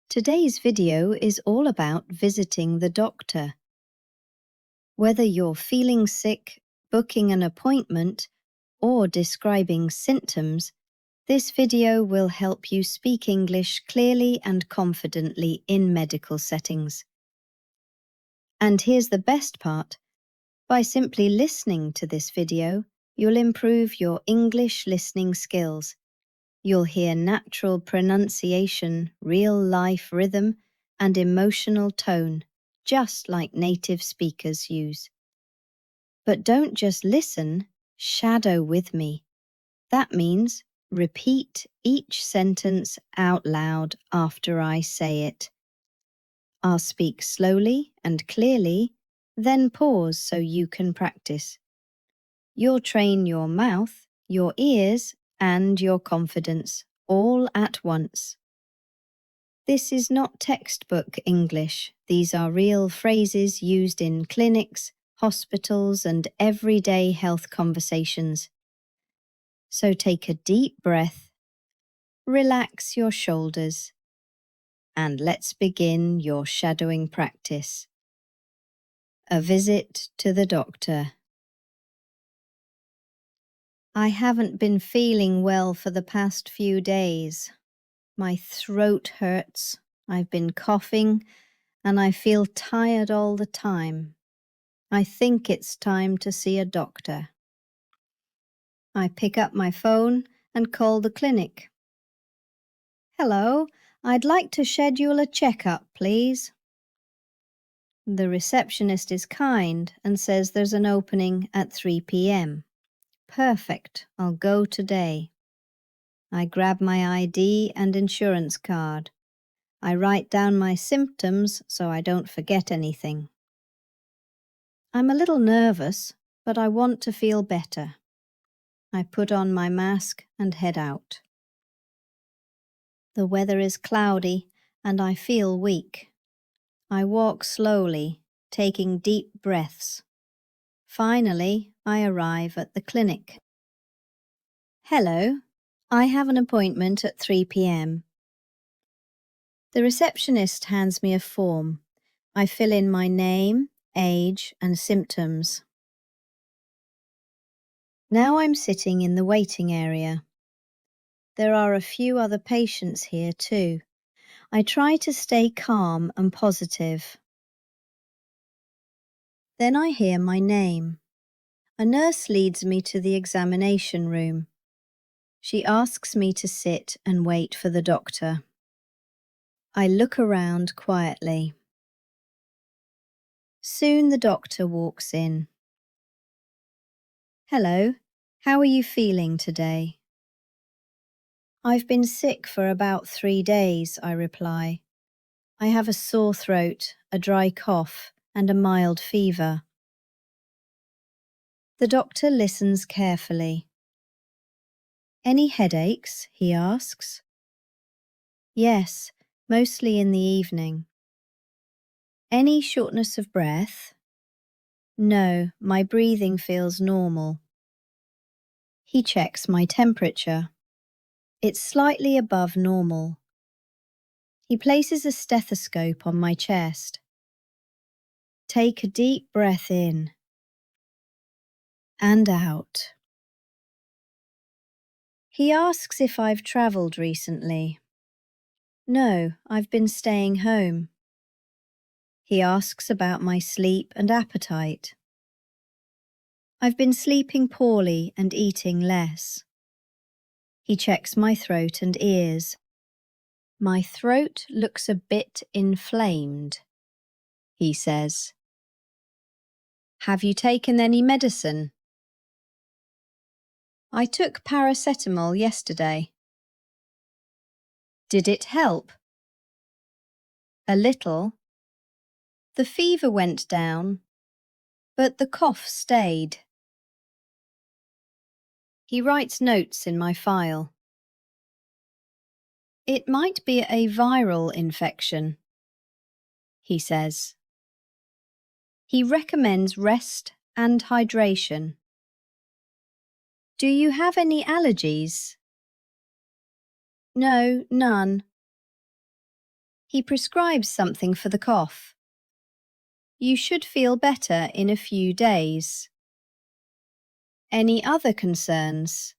Today's video is all about visiting the doctor. Whether you're feeling sick, booking an appointment, or describing symptoms, this video will help you speak English clearly and confidently in medical settings. And here's the best part. By simply listening to this video, you'll improve your English listening skills. You'll hear natural pronunciation, real-life rhythm, and emotional tone, just like native speakers use. But don't just listen, shadow with me. That means repeat each sentence out loud after I say it. I'll speak slowly and clearly, then pause so you can practice. You'll train your mouth, your ears, and your confidence, all at once. This is not textbook English. These are real phrases used in clinics, hospitals, and everyday health conversations. So take a deep breath, relax your shoulders, and let's begin your shadowing practice. A visit to the doctor. I haven't been feeling well for the past few days. My throat hurts, I've been coughing, and I feel tired all the time. I think it's time to see a doctor. I pick up my phone and call the clinic. Hello, I'd like to schedule a checkup, please. The receptionist is kind and says there's an opening at 3 p.m. Perfect, I'll go today. I grab my ID and insurance card. I write down my symptoms so I don't forget anything. I'm a little nervous, but I want to feel better. I put on my mask and head out. The weather is cloudy and I feel weak. I walk slowly, taking deep breaths. Finally, I arrive at the clinic. Hello, I have an appointment at 3 p.m. The receptionist hands me a form. I fill in my name, age, and symptoms. Now I'm sitting in the waiting area. There are a few other patients here too. I try to stay calm and positive. Then I hear my name. A nurse leads me to the examination room. She asks me to sit and wait for the doctor. I look around quietly. Soon the doctor walks in. Hello, how are you feeling today? I've been sick for about 3 days, I reply. I have a sore throat, a dry cough, and a mild fever. The doctor listens carefully. Any headaches? He asks. Yes, mostly in the evening. Any shortness of breath? No, my breathing feels normal. He checks my temperature. It's slightly above normal. He places a stethoscope on my chest. Take a deep breath in and out. He asks if I've travelled recently. No, I've been staying home. He asks about my sleep and appetite. I've been sleeping poorly and eating less. He checks my throat and ears. My throat looks a bit inflamed, he says. Have you taken any medicine? I took paracetamol yesterday. Did it help? A little. The fever went down, but the cough stayed. He writes notes in my file. It might be a viral infection, he says. He recommends rest and hydration. Do you have any allergies? No, none. He prescribes something for the cough. You should feel better in a few days. Any other concerns?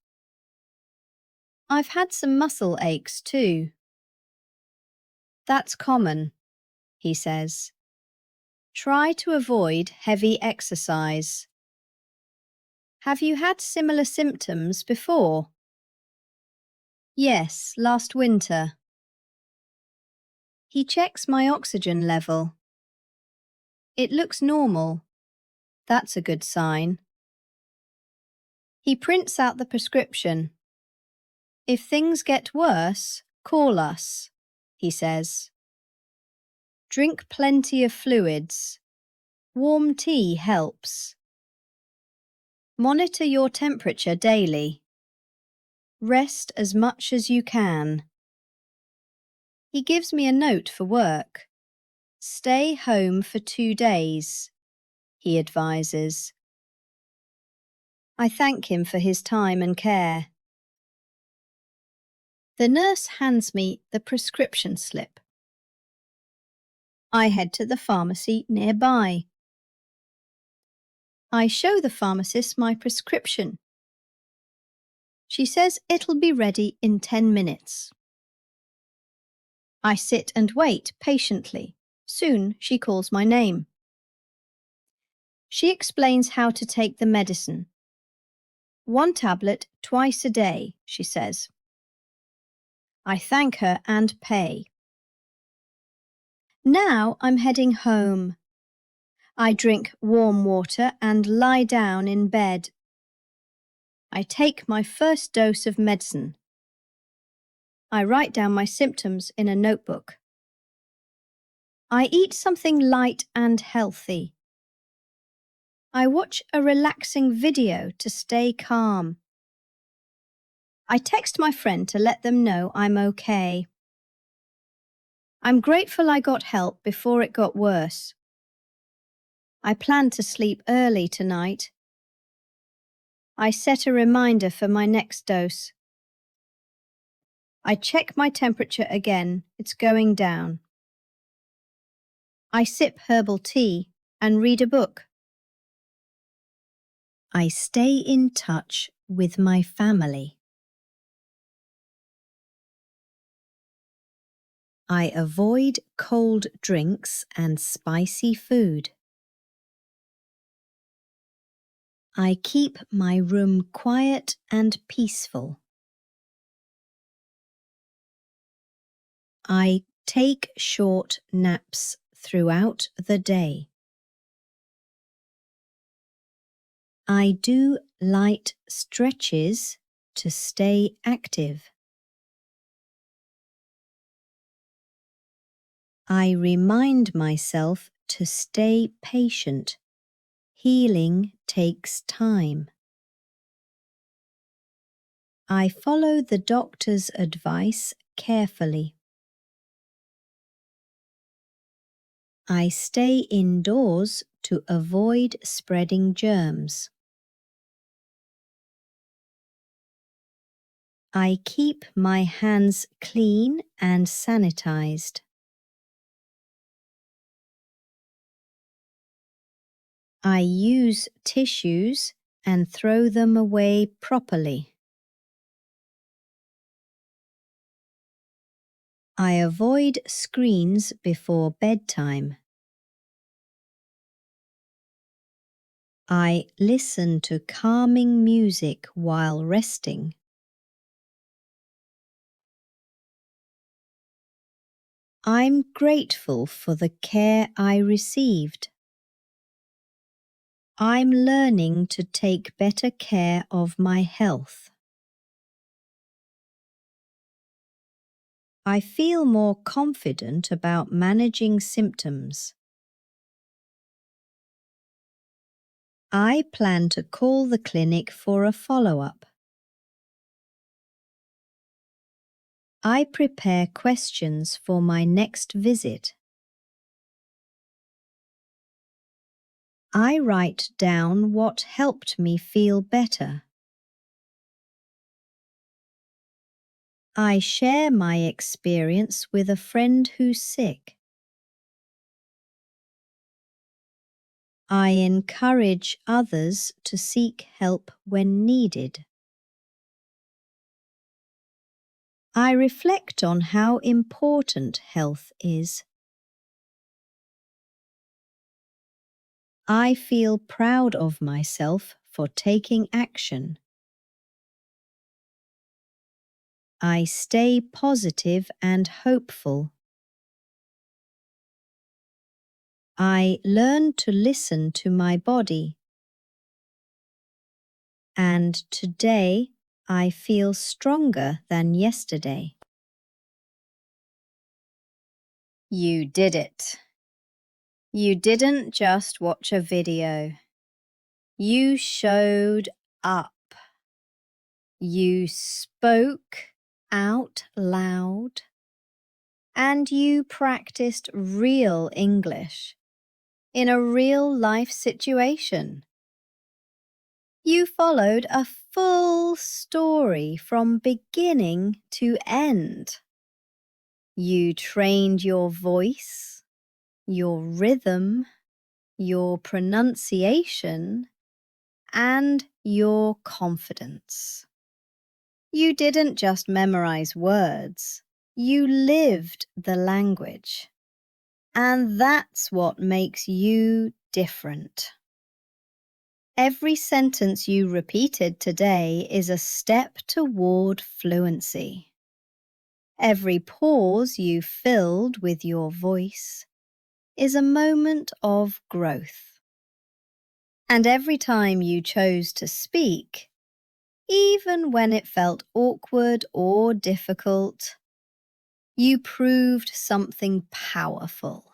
I've had some muscle aches too. That's common, he says. Try to avoid heavy exercise. Have you had similar symptoms before? Yes, last winter. He checks my oxygen level. It looks normal. That's a good sign. He prints out the prescription. If things get worse, call us, he says. Drink plenty of fluids. Warm tea helps. Monitor your temperature daily. Rest as much as you can. He gives me a note for work. Stay home for 2 days, he advises. I thank him for his time and care. The nurse hands me the prescription slip. I head to the pharmacy nearby. I show the pharmacist my prescription. She says it'll be ready in 10 minutes. I sit and wait patiently. Soon she calls my name. She explains how to take the medicine. 1 tablet twice a day, she says. I thank her and pay. Now I'm heading home. I drink warm water and lie down in bed. I take my first dose of medicine. I write down my symptoms in a notebook. I eat something light and healthy. I watch a relaxing video to stay calm. I text my friend to let them know I'm okay. I'm grateful I got help before it got worse. I plan to sleep early tonight. I set a reminder for my next dose. I check my temperature again. It's going down. I sip herbal tea and read a book. I stay in touch with my family. I avoid cold drinks and spicy food. I keep my room quiet and peaceful. I take short naps throughout the day. I do light stretches to stay active. I remind myself to stay patient. Healing takes time. I follow the doctor's advice carefully. I stay indoors to avoid spreading germs. I keep my hands clean and sanitized. I use tissues and throw them away properly. I avoid screens before bedtime. I listen to calming music while resting. I'm grateful for the care I received. I'm learning to take better care of my health. I feel more confident about managing symptoms. I plan to call the clinic for a follow-up. I prepare questions for my next visit. I write down what helped me feel better. I share my experience with a friend who's sick. I encourage others to seek help when needed. I reflect on how important health is. I feel proud of myself for taking action. I stay positive and hopeful. I learn to listen to my body. And today I feel stronger than yesterday. You did it. You didn't just watch a video. You showed up. You spoke out loud. And you practiced real English in a real-life situation. You followed a full story from beginning to end. You trained your voice, your rhythm, your pronunciation, and your confidence. You didn't just memorize words, you lived the language. And that's what makes you different. Every sentence you repeated today is a step toward fluency. Every pause you filled with your voice is a moment of growth. And every time you chose to speak, even when it felt awkward or difficult, you proved something powerful.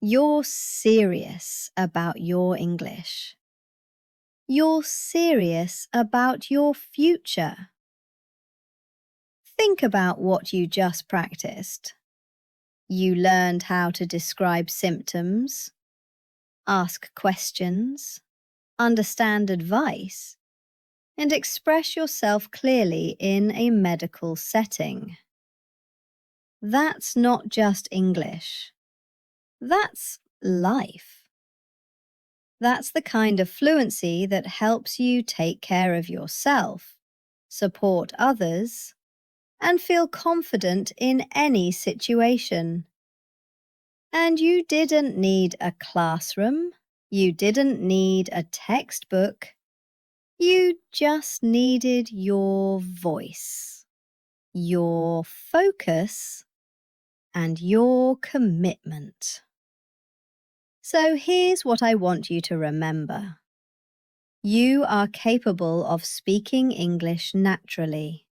You're serious about your English. You're serious about your future. Think about what you just practiced. You learned how to describe symptoms, ask questions, understand advice, and express yourself clearly in a medical setting. That's not just English. That's life. That's the kind of fluency that helps you take care of yourself, support others, and feel confident in any situation. And you didn't need a classroom, you didn't need a textbook, you just needed your voice, your focus, and your commitment. So here's what I want you to remember. You are capable of speaking English naturally.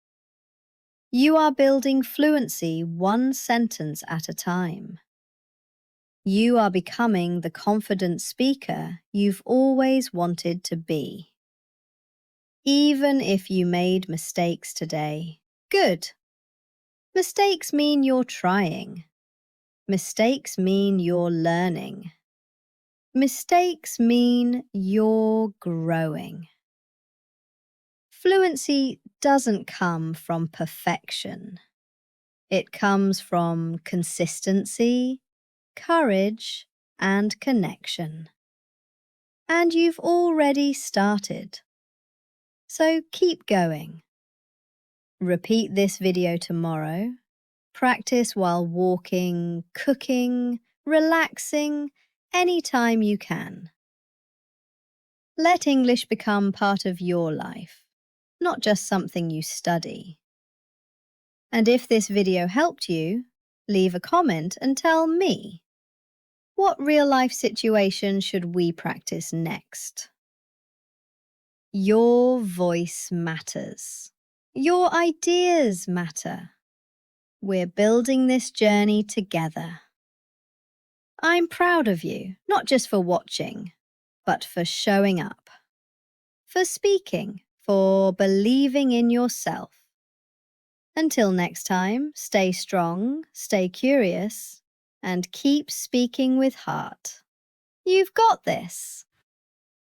You are building fluency one sentence at a time. You are becoming the confident speaker you've always wanted to be. Even if you made mistakes today, good. Mistakes mean you're trying. Mistakes mean you're learning. Mistakes mean you're growing. Fluency doesn't come from perfection. It comes from consistency, courage, and connection. And you've already started. So keep going. Repeat this video tomorrow. Practice while walking, cooking, relaxing, anytime you can. Let English become part of your life, not just something you study. And if this video helped you, leave a comment and tell me, what real-life situation should we practice next? Your voice matters. Your ideas matter. We're building this journey together. I'm proud of you, not just for watching, but for showing up, for speaking, for believing in yourself. Until next time, stay strong, stay curious, and keep speaking with heart. You've got this.